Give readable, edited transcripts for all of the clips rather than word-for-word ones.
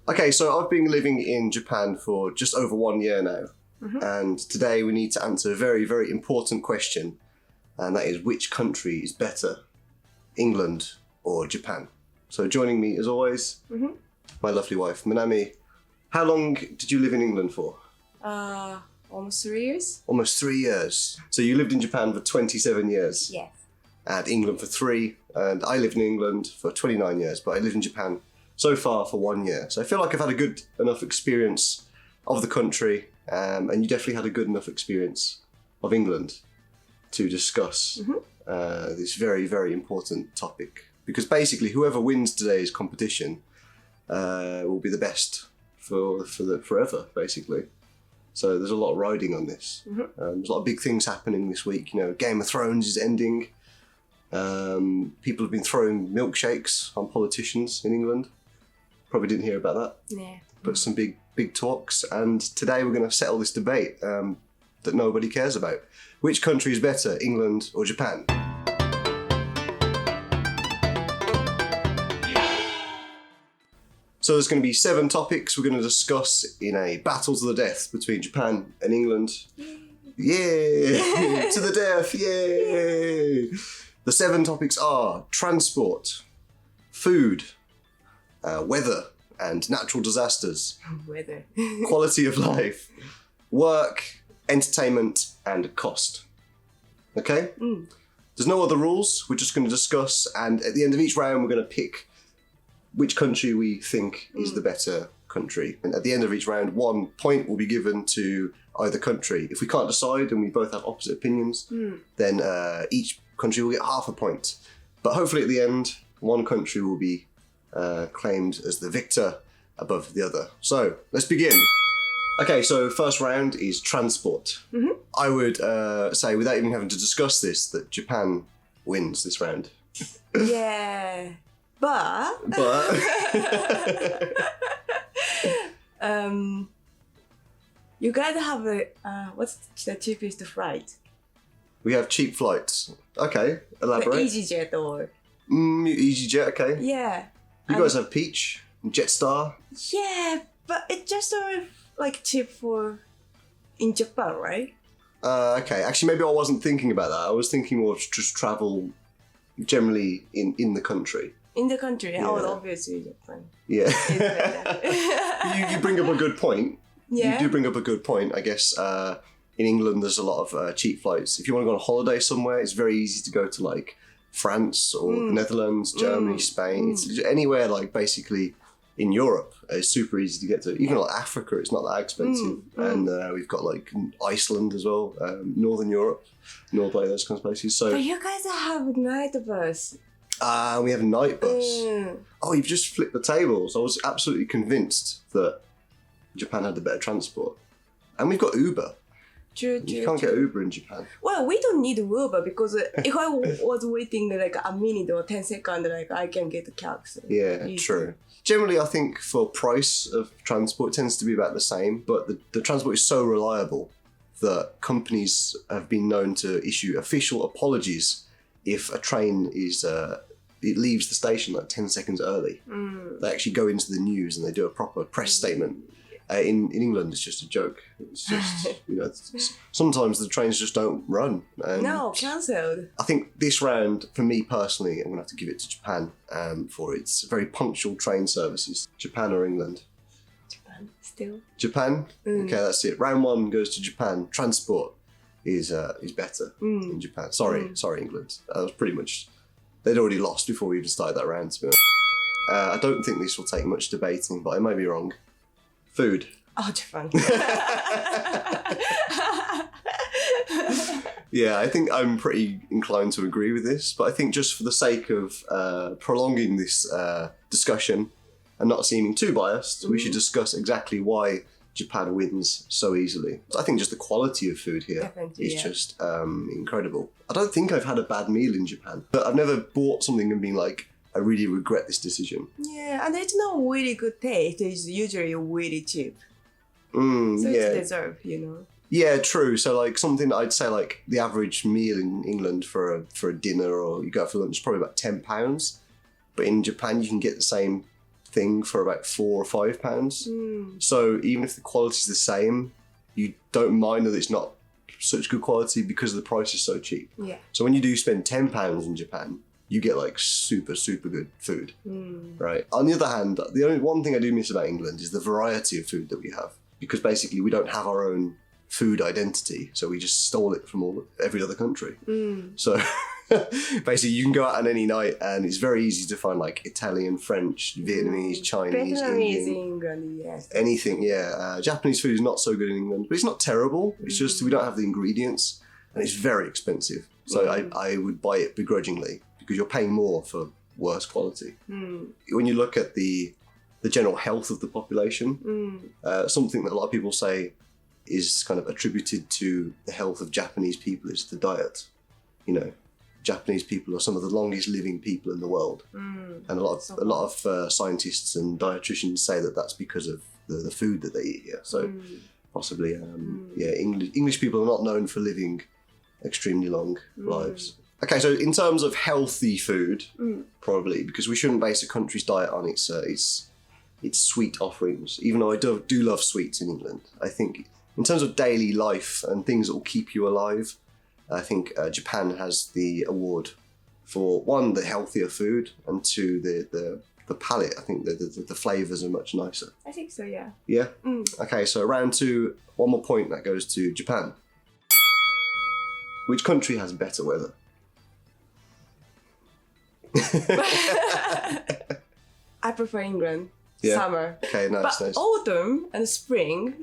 Okay, so I've been living in Japan for just over 1 year now. And today we need to answer a very, very important question. And that is, which country is better, England or Japan? So joining me, as always, my lovely wife, Minami. How long did you live in England for? Almost 3 years. Almost 3 years. So you lived in Japan for 27 years. Yes. And England for 3. And I lived in England for 29 years, but I lived in Japan so far for 1 year. So I feel like I've had a good enough experience of the country, and you definitely had a good enough experience of England to discuss this very, very important topic. Because basically, whoever wins today's competition will be the best for forever, basically. So there's a lot riding on this. There's a lot of big things happening this week. You know, Game of Thrones is ending. People have been throwing milkshakes on politicians in England. Probably didn't hear about that. Yeah. But some big talks. And today we're going to settle this debate that nobody cares about. Which country is better, England or Japan? So there's going to be 7 topics we're going to discuss in a battle to the death between Japan and England. Yeah! To the death, yay! The 7 topics are transport, food, weather and natural disasters, Weather. quality of life, work, entertainment and cost. Okay? There's no other rules. We're just going to discuss, and at the end of each round we're going to pick which country we think is the better country. And at the end of each round, 1 point will be given to either country. If we can't decide and we both have opposite opinions, then each country will get half a point. But hopefully at the end, 1 country will be claimed as the victor above the other. So let's begin. Okay, so first round is transport. I would say, without even having to discuss this, that Japan wins this round. Yeah. But you guys have what's the cheapest flight? We have cheap flights. Okay, elaborate. The EasyJet or EasyJet, okay. yeah. You guys have Peach, Jetstar. Yeah, but it's just like cheap for in Japan, right? Okay, actually maybe I wasn't thinking about that. I was thinking more of just travel generally in the country. In the country, Yeah. obviously Japan. Yeah. Is better. you bring up a good point. Yeah. You do bring up a good point. I guess in England there's a lot of cheap flights. If you want to go on a holiday somewhere, it's very easy to go to like France or the Netherlands, Germany, Spain. It's anywhere like basically in Europe. It's super easy to get to. Even like Africa, it's not that expensive. And we've got like Iceland as well, Northern Europe, Norway, those kinds of places. So But you guys have a night bus. we have a night bus. Oh, you've just flipped the tables. I was absolutely convinced that Japan had the better transport. And we've got Uber. True. You can't get Uber in Japan. Well, we don't need Uber because if I was waiting like a minute or 10 seconds, like I can get a cab. So Yeah, easy. true. Generally, I think for price of transport, it tends to be about the same, but the transport is so reliable that companies have been known to issue official apologies if a train is it leaves the station like 10 seconds early. They actually go into the news and they do a proper press statement. In England, it's just a joke. It's just, sometimes the trains just don't run. And No, cancelled. I think this round, for me personally, I'm going to have to give it to Japan for its very punctual train services. Japan or England? Japan still. Japan? Okay, that's it. Round 1 goes to Japan. Transport is better in Japan. Sorry, England. That was pretty much... They'd already lost before we even started that round, to be honest. I don't think this will take much debating, but I may be wrong. Food. Oh, Japan. Yeah, I think I'm pretty inclined to agree with this, but I think just for the sake of prolonging this discussion and not seeming too biased, we should discuss exactly why Japan wins so easily. I think just the quality of food here Definitely, is just incredible. I don't think I've had a bad meal in Japan, but I've never bought something and been like, I really regret this decision. Yeah, and it's not really good taste. It's usually really cheap. So Yeah. it's deserved, Yeah, true. So like something I'd say like the average meal in England for a dinner or you go out for lunch is probably about £10. But in Japan you can get the same thing for about £4 or £5. So even if the quality's the same, you don't mind that it's not such good quality because the price is so cheap. Yeah. So when you do spend £10 in Japan, you get like super good food, right? On the other hand, the only one thing I do miss about England is the variety of food that we have, because basically we don't have our own food identity, so we just stole it from every other country. So basically you can go out on any night and it's very easy to find like Italian, French, Vietnamese, Chinese, Vietnamese Indian, in England, yes. anything. Japanese food is not so good in England, but it's not terrible. It's just we don't have the ingredients and it's very expensive, so I would buy it begrudgingly because you're paying more for worse quality. When you look at the general health of the population, something that a lot of people say is kind of attributed to the health of Japanese people is the diet. You know, Japanese people are some of the longest living people in the world, and a lot of scientists and dietitians say that that's because of the food that they eat here. So possibly, English people are not known for living extremely long lives. Okay, so in terms of healthy food, probably, because we shouldn't base a country's diet on its sweet offerings, even though I do love sweets in England. I think in terms of daily life and things that will keep you alive, I think Japan has the award for, one, the healthier food, and two, the palate. I think the flavours are much nicer. I think so, yeah. Yeah? Okay, so round two, one more point that goes to Japan. Which country has better weather? I prefer England. Yeah. Summer. Okay, nice, But nice. autumn and spring,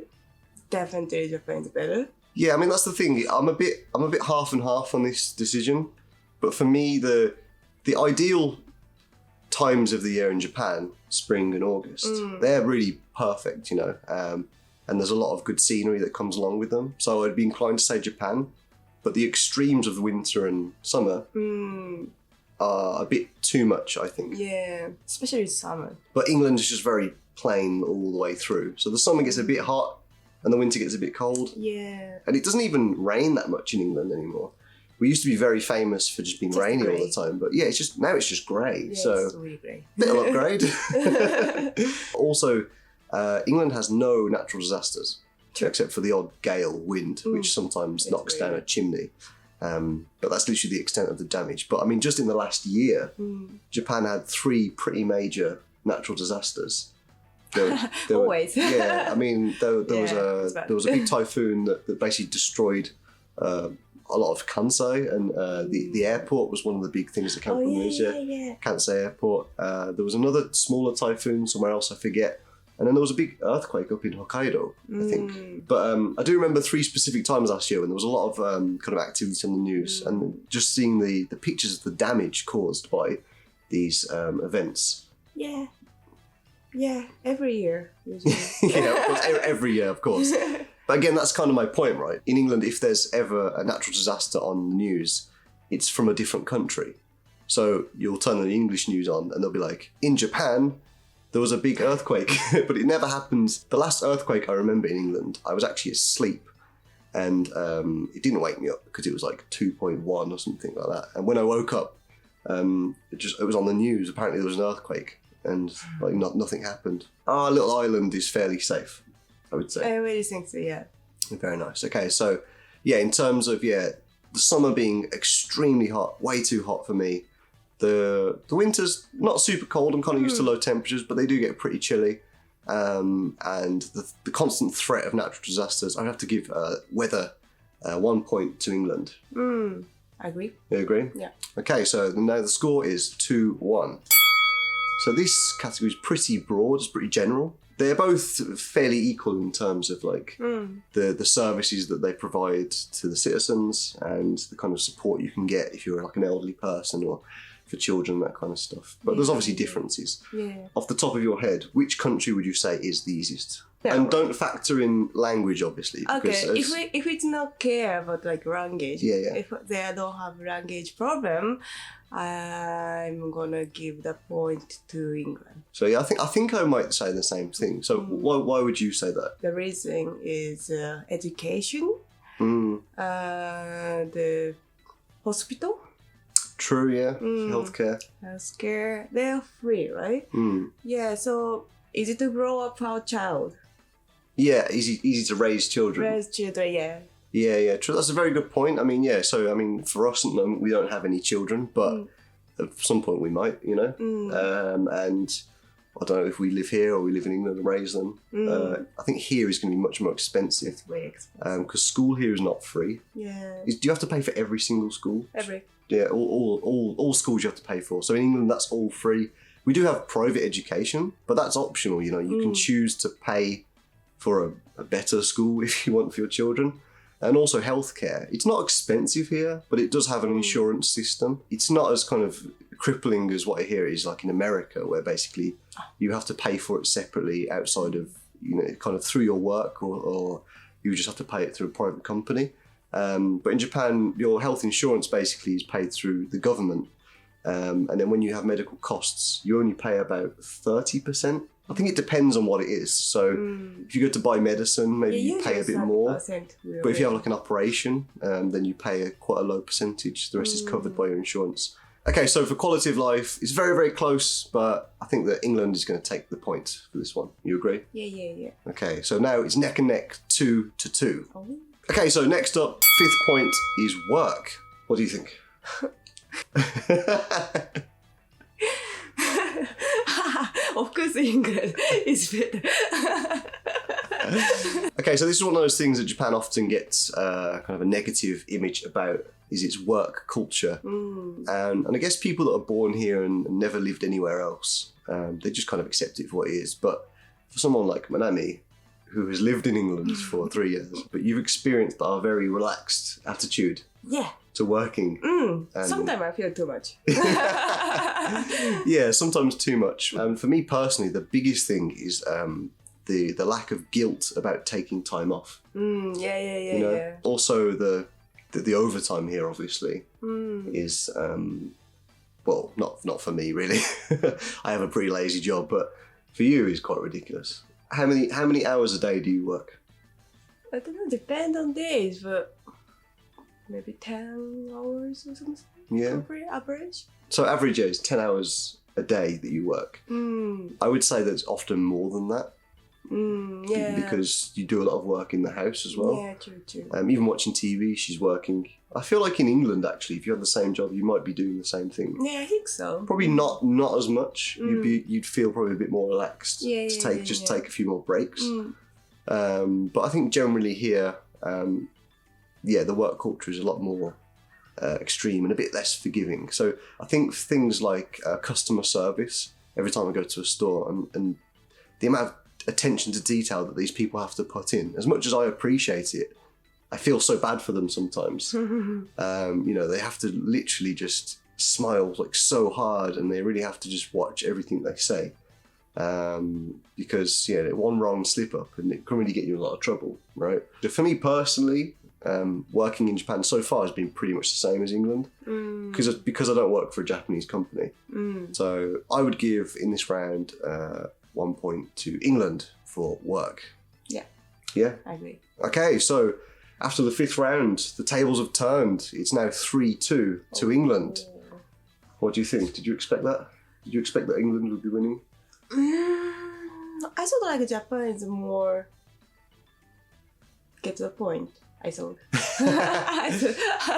definitely Japan's better. Yeah, I mean that's the thing. I'm a bit half and half on this decision, but for me the ideal times of the year in Japan, spring and August, they're really perfect, you know. And there's a lot of good scenery that comes along with them. So I'd be inclined to say Japan, but the extremes of winter and summer are a bit too much, I think. Yeah, especially summer. But England is just very plain all the way through. So the summer gets a bit hot and the winter gets a bit cold. Yeah. And it doesn't even rain that much in England anymore. We used to be very famous for just being rainy all the time, but yeah, now it's just grey. Yeah, so it's really grey. little upgrade. Also, England has no natural disasters, except for the odd gale wind, which sometimes knocks down a chimney. But that's literally the extent of the damage. But I mean, just in the last year, Japan had 3 pretty major natural disasters. Always. Yeah, I mean, there was a big typhoon that basically destroyed a lot of Kansai, and the airport was one of the big things that came from Malaysia. Kansai Airport. There was another smaller typhoon somewhere else, I forget. And then there was a big earthquake up in Hokkaido, I think. But I do remember 3 specific times last year when there was a lot of kind of activity on the news, and just seeing the pictures of the damage caused by these events. Yeah. Yeah, every year, usually. Yeah, of course, every year, of course. But again, that's kind of my point, right? In England, if there's ever a natural disaster on the news, it's from a different country. So you'll turn the English news on and they'll be like, in Japan, there was a big earthquake, but it never happened. The last earthquake I remember in England, I was actually asleep, and it didn't wake me up because it was like 2.1 or something like that. And when I woke up, it was on the news. Apparently there was an earthquake, and like nothing happened. Our little island is fairly safe, I would say. I really think so, yeah. Very nice. Okay, so yeah, in terms of the summer being extremely hot, way too hot for me. The winter's not super cold. I'm kind of used to low temperatures, but they do get pretty chilly. And the constant threat of natural disasters, I'd have to give weather 1 point to England. I agree. You agree? Yeah. Okay, so now the score is 2-1. So this category is pretty broad, it's pretty general. They're both fairly equal in terms of like the services that they provide to the citizens and the kind of support you can get if you're like an elderly person or for children, that kind of stuff. But there's obviously differences. Yeah. Off the top of your head, which country would you say is the easiest? Yeah. And don't factor in language, obviously. Okay, if it's not care about like language, if they don't have language problem, I'm gonna give the point to England. So yeah, I think I might say the same thing. So why would you say that? The reason is education, the hospital. True, yeah. Healthcare. Healthcare, they're free, right? Yeah, so easy to grow up our child. Yeah, easy to raise children. Raise children, yeah. Yeah, true. That's a very good point. I mean, yeah, so, I mean, for us at the moment, we don't have any children, but at some point we might, you know? And I don't know if we live here or we live in England and raise them. I think here is going to be much more expensive. It's very expensive. Because school here is not free. Yeah. Do you have to pay for every single school? Every. Yeah, all schools you have to pay for. So in England, that's all free. We do have private education, but that's optional, you know? You can choose to pay for a better school if you want for your children. And also healthcare. It's not expensive here, but it does have an insurance system. It's not as kind of crippling as what I hear is like in America, where basically you have to pay for it separately outside of, you know, kind of through your work, or you just have to pay it through a private company. But in Japan, your health insurance basically is paid through the government. And then when you have medical costs, you only pay about 30%. I think it depends on what it is. So if you go to buy medicine, maybe you pay a bit more. But if you have like an operation, then you pay quite a low percentage. The rest is covered by your insurance. Okay, so for quality of life, it's very, very close, but I think that England is going to take the point for this one. You agree? Yeah. Okay, so now it's neck and neck, 2-2. Oh. Okay, so next up, 5th point is work. What do you think? Of course, England is better. Okay, so this is one of those things that Japan often gets kind of a negative image about, is its work culture. And I guess people that are born here and never lived anywhere else, they just kind of accept it for what it is. But for someone like Manami, who has lived in England for 3 years, but you've experienced our very relaxed attitude to working. Sometimes I feel too much. Yeah, sometimes too much. For me personally, the biggest thing is the lack of guilt about taking time off. Yeah. Also, the overtime here, obviously, is well, not for me really. I have a pretty lazy job, but for you, is quite ridiculous. How many hours a day do you work? I don't know. Depend on days, but maybe 10 hours or something. Yeah. Average. So average is 10 hours a day that you work. I would say that's often more than that. Yeah. Because you do a lot of work in the house as well. Yeah, true. Even watching TV, she's working. I feel like in England, actually, if you had the same job, you might be doing the same thing. Yeah, I think so. Probably not as much. You'd feel probably a bit more relaxed to take a few more breaks. But I think generally here, the work culture is a lot more extreme and a bit less forgiving. So I think things like customer service, every time I go to a store, and the amount of attention to detail that these people have to put in, as much as I appreciate it, I feel so bad for them sometimes. They have to literally just smile like so hard, and they really have to just watch everything they say. Because one wrong slip up and it can really get you in a lot of trouble, right? So for me personally, working in Japan so far has been pretty much the same as England, because I don't work for a Japanese company. So I would give in this round 1 point to England for work. Yeah, I agree. Okay, so after the 5th round, the tables have turned. It's now 3-2 to England. What do you think? Did you expect that? Did you expect that England would be winning? I thought like Japan is more get to the point. I thought.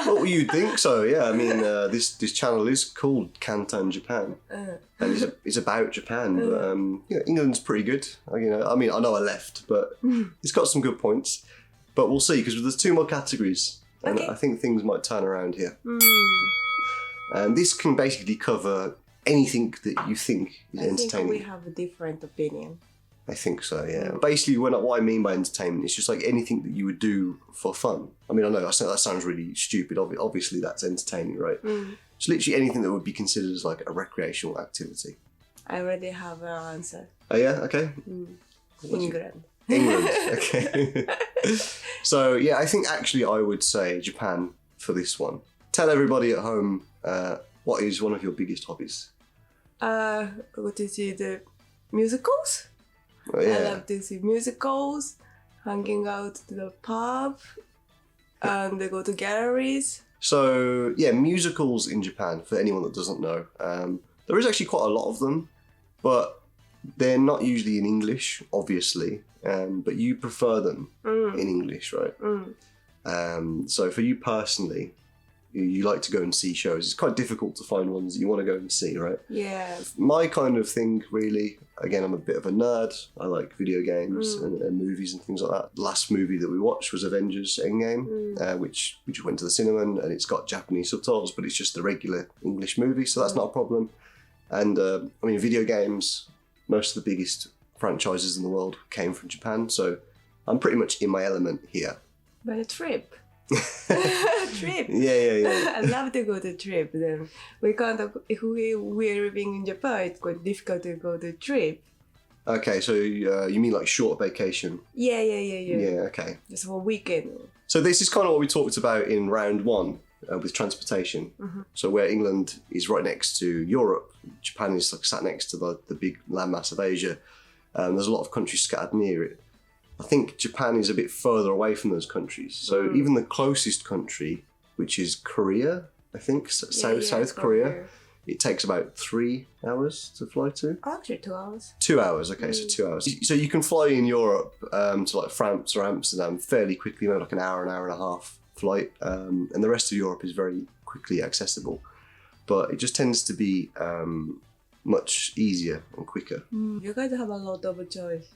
Well, you'd think so, yeah. I mean, this channel is called Kantan Japan, and it's about Japan. But England's pretty good. I know I left, but it's got some good points. But we'll see, because there's 2 more categories, and I think things might turn around here. And this can basically cover anything that you think is entertaining. I think we have a different opinion. I think so, yeah. Basically, what I mean by entertainment is just like anything that you would do for fun. I mean, I know that sounds really stupid. Obviously, that's entertaining, right? It's literally anything that would be considered as like a recreational activity. I already have an answer. Oh, yeah? Okay. England. England, okay. So, yeah, I think actually I would say Japan for this one. Tell everybody at home what is one of your biggest hobbies? Go to see the musicals. Oh, yeah. I love to see musicals, hanging out to the pub, and they go to galleries. So, yeah, musicals in Japan, for anyone that doesn't know. There is actually quite a lot of them, but they're not usually in English, obviously. But you prefer them in English, right? So for you personally, you like to go and see shows. It's quite difficult to find ones that you want to go and see, right? Yeah. My kind of thing, really, again, I'm a bit of a nerd. I like video games and movies and things like that. The last movie that we watched was Avengers Endgame, which we just went to the cinema and it's got Japanese subtitles, but it's just the regular English movie, so that's not a problem. And I mean, video games, most of the biggest franchises in the world came from Japan, so I'm pretty much in my element here. But a trip. Trip. Yeah. I'd love to go to trip. Then we can't. If we're living in Japan, it's quite difficult to go to trip. Okay, so you mean like short vacation? Yeah. Yeah, okay. Just for a weekend. So this is kind of what we talked about in round one with transportation. So where England is right next to Europe, Japan is like sat next to the big landmass of Asia. There's a lot of countries scattered near it. I think Japan is a bit further away from those countries. So even the closest country, which is Korea, I think, South Korea, it takes about 3 hours to fly to. Actually, 2 hours. 2 hours, okay, so 2 hours. So you can fly in Europe to like France or Amsterdam fairly quickly, maybe like an hour and a half flight. And the rest of Europe is very quickly accessible. But it just tends to be much easier and quicker. You guys have a lot of choice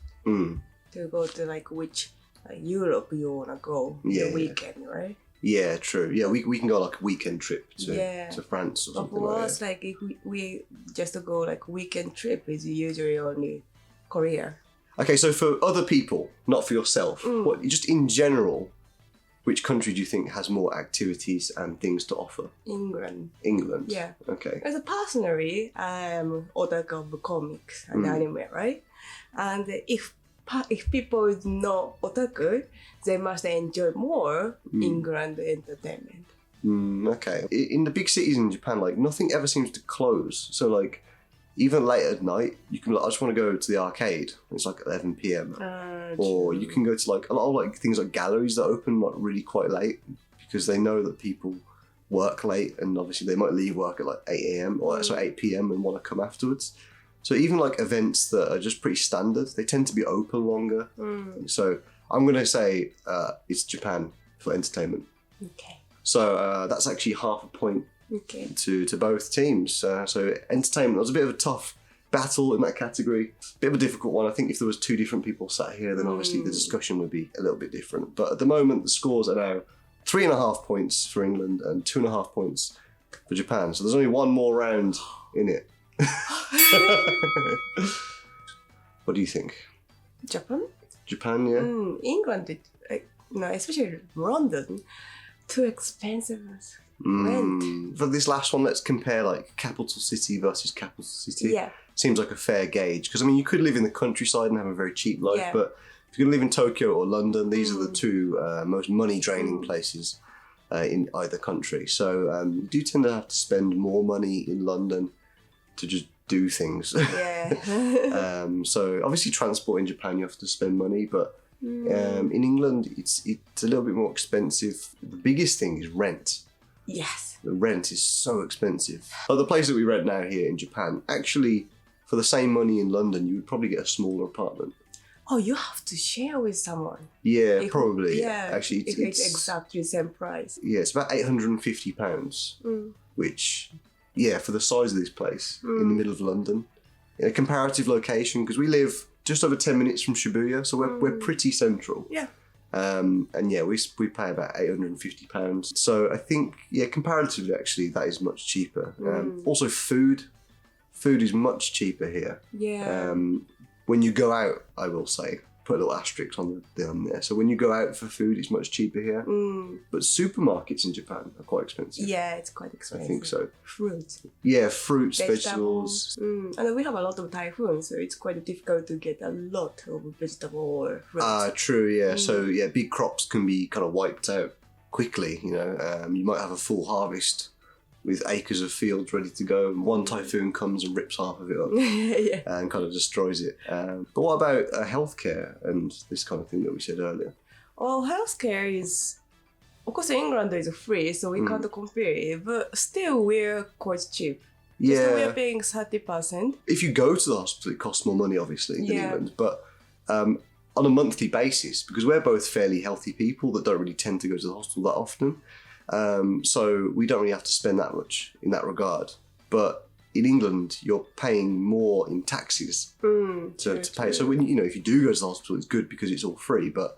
to go to like which Europe you wanna go the weekend, right? Yeah, true. Yeah, we can go like a weekend trip to France or something like that. For us, like if we just to go like weekend trip is usually only Korea. Okay, so for other people, not for yourself, what just in general, which country do you think has more activities and things to offer? England. England? Yeah. Okay. As a personally, I'm otaku of comics and anime, right? And if people is not otaku, they must enjoy more England entertainment. Okay. In the big cities in Japan, like nothing ever seems to close. So like even late at night, you can like, I just want to go to the arcade. It's like 11 p.m. Or you can go to like a lot of like things like galleries that open like really quite late because they know that people work late and obviously they might leave work at like 8 a.m. or 8 p.m. and want to come afterwards. So even like events that are just pretty standard, they tend to be open longer. So I'm going to say it's Japan for entertainment. Okay. So that's actually half a point to both teams. So entertainment was a bit of a tough battle in that category. Bit of a difficult one. I think if there was two different people sat here, then obviously the discussion would be a little bit different. But at the moment, the scores are now 3.5 points for England and 2.5 points for Japan. So there's only one more round in it. What do you think? Japan? Japan, yeah. England, especially London, too expensive. Rent. For this last one, let's compare like capital city versus capital city. Yeah. Seems like a fair gauge because I mean you could live in the countryside and have a very cheap life, but if you're gonna live in Tokyo or London, these are the two most money-draining places in either country. So you do tend to have to spend more money in London to just do things. Yeah. So obviously transport in Japan you have to spend money, but in England it's a little bit more expensive. The biggest thing is rent. Yes. The rent is so expensive. But the place that we rent now here in Japan, actually for the same money in London you would probably get a smaller apartment. Oh, you have to share with someone. Yeah, probably. Yeah, actually it's exactly the same price. Yeah, it's about £850, which, yeah, for the size of this place in the middle of London, in a comparative location, because we live just over 10 minutes from Shibuya, so we're pretty central. Yeah. And yeah, we pay about £850. So I think, yeah, comparatively, actually, that is much cheaper. Also, food is much cheaper here. Yeah. When you go out, I will say, put a little asterisk on there. So when you go out for food, it's much cheaper here. But supermarkets in Japan are quite expensive. Yeah, it's quite expensive. I think so. Fruits. Yeah, fruits, vegetables. And we have a lot of typhoons, so it's quite difficult to get a lot of vegetable or fruit. True, yeah. So yeah, big crops can be kind of wiped out quickly, you know. You might have a full harvest with acres of fields ready to go, and one typhoon comes and rips half of it up and kind of destroys it. But what about healthcare and this kind of thing that we said earlier? Well, healthcare is of course, England is free, so we can't compare it. But still, we're quite cheap. Yeah. Still, we're paying 30%. If you go to the hospital, it costs more money, obviously, than England. But on a monthly basis, because we're both fairly healthy people that don't really tend to go to the hospital that often, so we don't really have to spend that much in that regard. But in England, you're paying more in taxes to pay. So when if you do go to the hospital, it's good because it's all free. But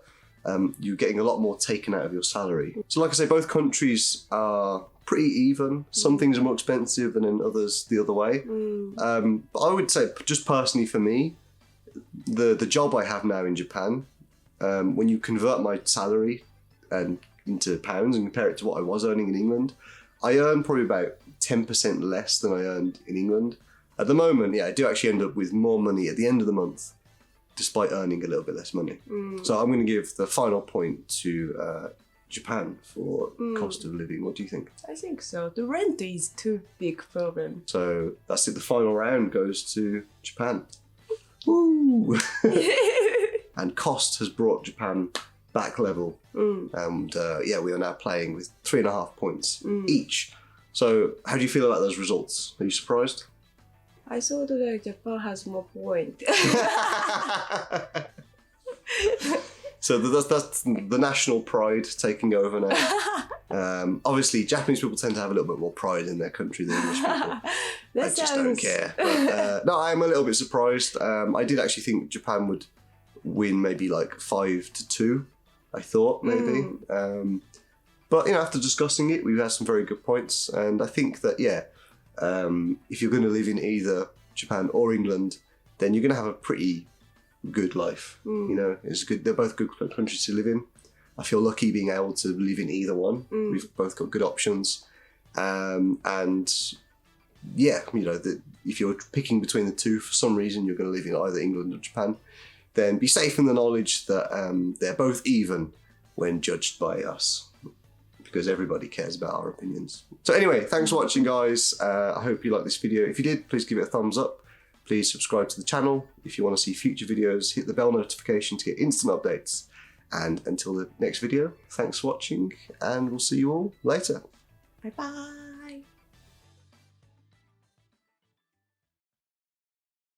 you're getting a lot more taken out of your salary. So like I say, both countries are pretty even. Some things are more expensive and then others the other way. But I would say, just personally for me, the job I have now in Japan, when you convert my salary into pounds and compare it to what I was earning in England, I earn probably about 10% less than I earned in England. At the moment, I do actually end up with more money at the end of the month, despite earning a little bit less money. So I'm going to give the final point to Japan for cost of living. What do you think? I think so. The rent is too big problem. So that's it. The final round goes to Japan. Woo! And cost has brought Japan back level. And we are now playing with 3.5 points each. So how do you feel about those results? Are you surprised? I thought that Japan has more point. So that's the national pride taking over now. Obviously, Japanese people tend to have a little bit more pride in their country than English people. I just don't care. But, no, I'm a little bit surprised. I did actually think Japan would win maybe like 5-2, I thought, maybe. But, after discussing it, we've had some very good points. And I think that, if you're going to live in either Japan or England, then you're going to have a pretty good life. It's good. They're both good countries to live in. I feel lucky being able to live in either one. We've both got good options. If you're picking between the two, for some reason you're going to live in either England or Japan, then be safe in the knowledge that they're both even when judged by us, because everybody cares about our opinions. So anyway, thanks for watching, guys. I hope you liked this video. If you did, please give it a thumbs up. Please subscribe to the channel. If you want to see future videos, hit the bell notification to get instant updates. And until the next video, thanks for watching, and we'll see you all later. Bye-bye.